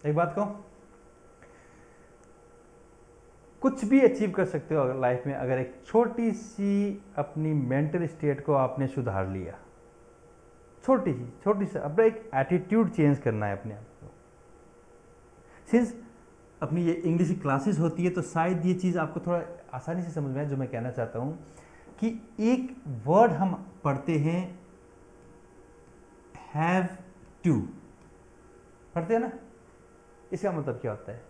एक बात कहूँ, कुछ भी अचीव कर सकते हो लाइफ में अगर एक छोटी सी अपनी मेंटल स्टेट को आपने सुधार लिया। छोटी सी अपना एक एटीट्यूड चेंज करना है अपने आप को। सिंस अपनी ये इंग्लिश की क्लासेस होती है तो शायद ये चीज़ आपको थोड़ा आसानी से समझ में आए जो मैं कहना चाहता हूँ कि एक वर्ड हम पढ़ते हैं हैव टू, पढ़ते हैं ना, इसका मतलब क्या होता है?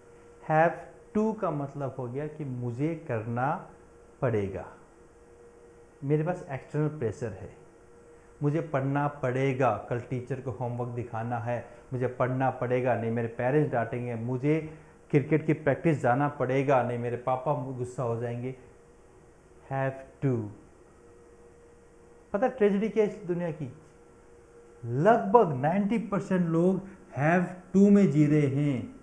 हैव टू का मतलब हो गया कि मुझे करना पड़ेगा, मेरे पास एक्सटर्नल प्रेशर है, मुझे पढ़ना पड़ेगा, कल टीचर को होमवर्क दिखाना है, मुझे पढ़ना पड़ेगा, नहीं मेरे पेरेंट्स डांटेंगे, मुझे क्रिकेट की प्रैक्टिस जाना पड़ेगा, नहीं मेरे पापा गुस्सा हो जाएंगे। Have to. पता ट्रेजेडी क्या है इस दुनिया की? लगभग 90% लोग हैव टू में जी रहे हैं।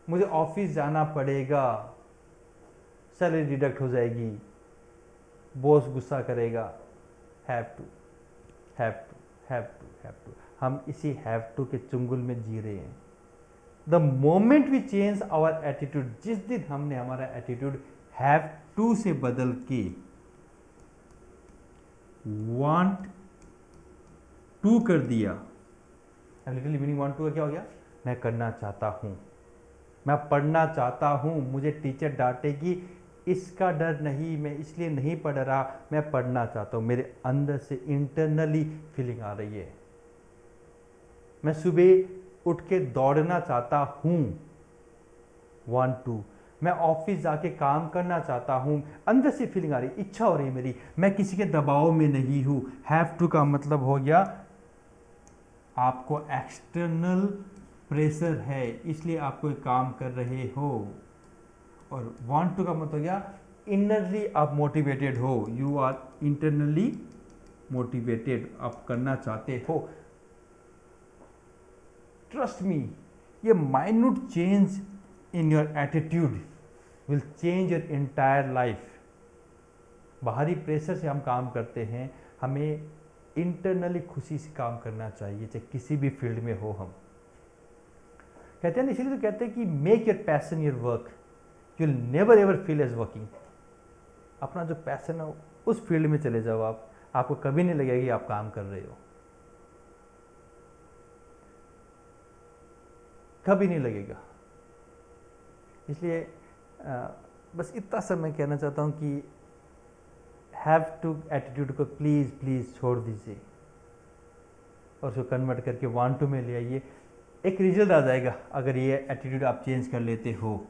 मुझे ऑफिस जाना पड़ेगा, सैलरी डिडक्ट हो जाएगी, बॉस गुस्सा करेगा। Have to, have to, have to, have to. हम इसी हैव टू के चुंगल में जी रहे हैं। The moment we change our attitude, जिस दिन हमने हमारा एटीट्यूड हैव टू से बदल के वांट टू कर दिया, लिटरली मीनिंग वांट टू का क्या हो गया? मैं करना चाहता हूं, मैं पढ़ना चाहता हूं, मुझे टीचर डांटेगी इसका डर नहीं, मैं इसलिए नहीं पढ़ रहा, मैं पढ़ना चाहता हूं। मेरे अंदर से इंटरनली फीलिंग आ रही है, मैं सुबह उठ के दौड़ना चाहता हूं, वांट टू। मैं ऑफिस जाके काम करना चाहता हूं, अंदर से फीलिंग आ रही, इच्छा हो रही है मेरी, मैं किसी के दबाव में नहीं हूं। हैव टू का मतलब हो गया आपको एक्सटर्नल प्रेशर है इसलिए आप कोई काम कर रहे हो, और वांट टू का मतलब हो गया इनरली आप मोटिवेटेड हो, यू आर इंटरनली मोटिवेटेड, आप करना चाहते हो। ट्रस्ट मी, ये minute change in your attitude will change your entire life. बाहरी प्रेशर से हम काम करते हैं, हमें इंटरनली खुशी से काम करना चाहिए, चाहे किसी भी फील्ड में हो। हम कहते हैं ना, इसीलिए तो कहते हैं कि make your passion your work, you will never ever feel as working. अपना जो पैशन है उस फील्ड में चले जाओ आप, आपको कभी नहीं लगेगा कि आप काम कर रहे हो, कभी नहीं लगेगा। इसलिए बस इतना सा मैं कहना चाहता हूँ कि हैव टू एटीट्यूड को प्लीज़ प्लीज़ छोड़ दीजिए और उसको कन्वर्ट करके वांट टू में ले आइए। एक रिजल्ट आ जाएगा अगर ये एटीट्यूड आप चेंज कर लेते हो,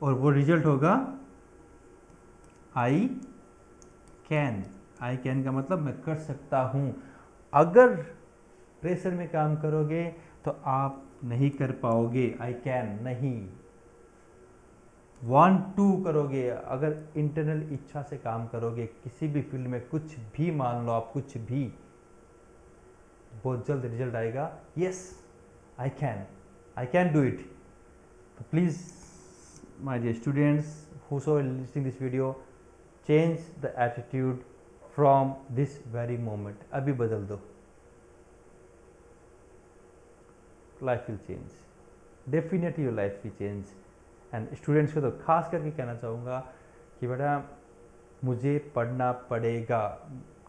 और वो रिजल्ट होगा आई कैन। आई कैन का मतलब मैं कर सकता हूँ। अगर प्रेशर में काम करोगे तो आप नहीं कर पाओगे, आई कैन नहीं। वांट टू करोगे, अगर इंटरनल इच्छा से काम करोगे किसी भी फील्ड में, कुछ भी मान लो आप, कुछ भी, बहुत जल्द रिजल्ट आएगा, yes I can do it. तो please my dear students whoso is listening this video, change the attitude from this very moment। अभी बदल दो, life will change, definitely your life will change. And students को तो खास करके कहना चाहूँगा कि बेटा मुझे पढ़ना पड़ेगा,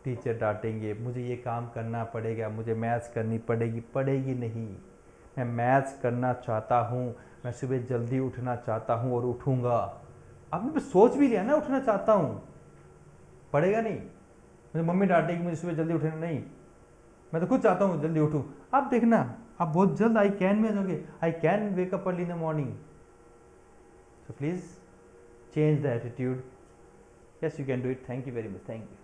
टीचर डांटेंगे, मुझे ये काम करना पड़ेगा, मुझे मैथ्स करनी पड़ेगी, पड़ेगी नहीं, मैं मैथ्स करना चाहता हूँ, मैं सुबह जल्दी उठना चाहता हूँ और उठूँगा। आपने सोच भी लिया ना उठना चाहता हूँ, पड़ेगा नहीं, मुझे मम्मी डांटेगी मुझे सुबह जल्दी उठना नहीं, मैं तो खुद चाहता हूँ जल्दी उठूँ। आप देखना आप बहुत जल्द आई कैन में आ जाओगे, I can wake up early in the morning. So please change the attitude. Yes, you can do it. Thank you very much. Thank you.